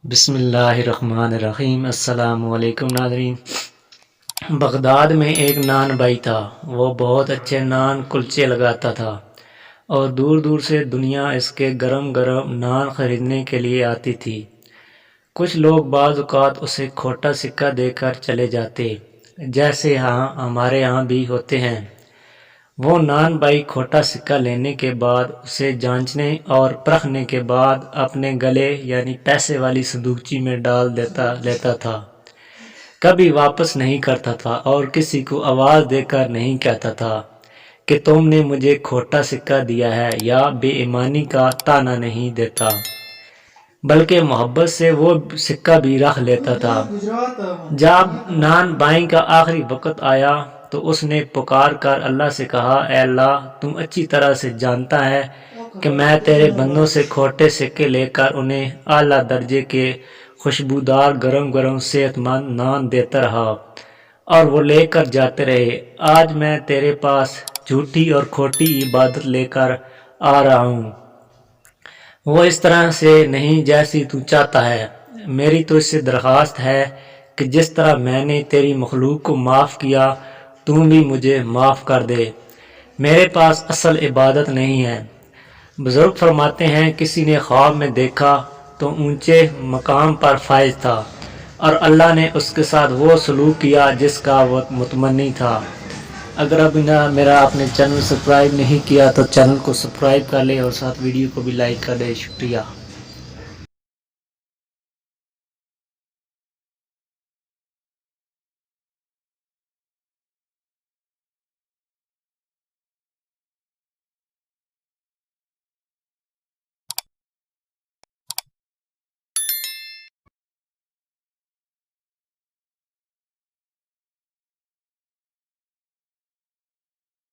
بسم اللہ الرحمن الرحیم۔ السلام علیکم ناظرین۔ بغداد میں ایک نان بھائی تھا۔ وہ بہت اچھے نان کلچے لگاتا تھا اور دور دور سے دنیا اس کے گرم گرم نان خریدنے کے لیے آتی تھی۔ کچھ لوگ بعض اوقات اسے کھوٹا سکہ دے کر چلے جاتے، جیسے ہمارے ہاں بھی ہوتے ہیں۔ وہ نان بھائی کھوٹا سکہ لینے کے بعد اسے جانچنے اور پرکھنے کے بعد اپنے گلے یعنی پیسے والی صندوقچی میں ڈال لیتا تھا، کبھی واپس نہیں کرتا تھا اور کسی کو آواز دے کر نہیں کہتا تھا کہ تم نے مجھے کھوٹا سکہ دیا ہے، یا بے ایمانی کا طعنہ نہیں دیتا، بلکہ محبت سے وہ سکہ بھی رکھ لیتا تھا۔ جب نان بھائی کا آخری وقت آیا تو اس نے پکار کر اللہ سے کہا، اے اللہ، تم اچھی طرح سے جانتا ہے کہ میں تیرے بندوں سے کھوٹے سکے لے کر انہیں اعلیٰ درجے کے خوشبودار گرم گرم صحت مند نان دیتا رہا اور وہ لے کر جاتے رہے۔ آج میں تیرے پاس جھوٹی اور کھوٹی عبادت لے کر آ رہا ہوں، وہ اس طرح سے نہیں جیسی تو چاہتا ہے۔ میری تو اس سے درخواست ہے کہ جس طرح میں نے تیری مخلوق کو معاف کیا، تم بھی مجھے معاف کر دے۔ میرے پاس اصل عبادت نہیں ہے۔ بزرگ فرماتے ہیں، کسی نے خواب میں دیکھا تو اونچے مقام پر فائز تھا اور اللہ نے اس کے ساتھ وہ سلوک کیا جس کا وہ متمنی تھا۔ اگر ابھی میرا آپ نے چینل سبسکرائب نہیں کیا تو چینل کو سبسکرائب کر لے اور ساتھ ویڈیو کو بھی لائک کر دے۔ شکریہ۔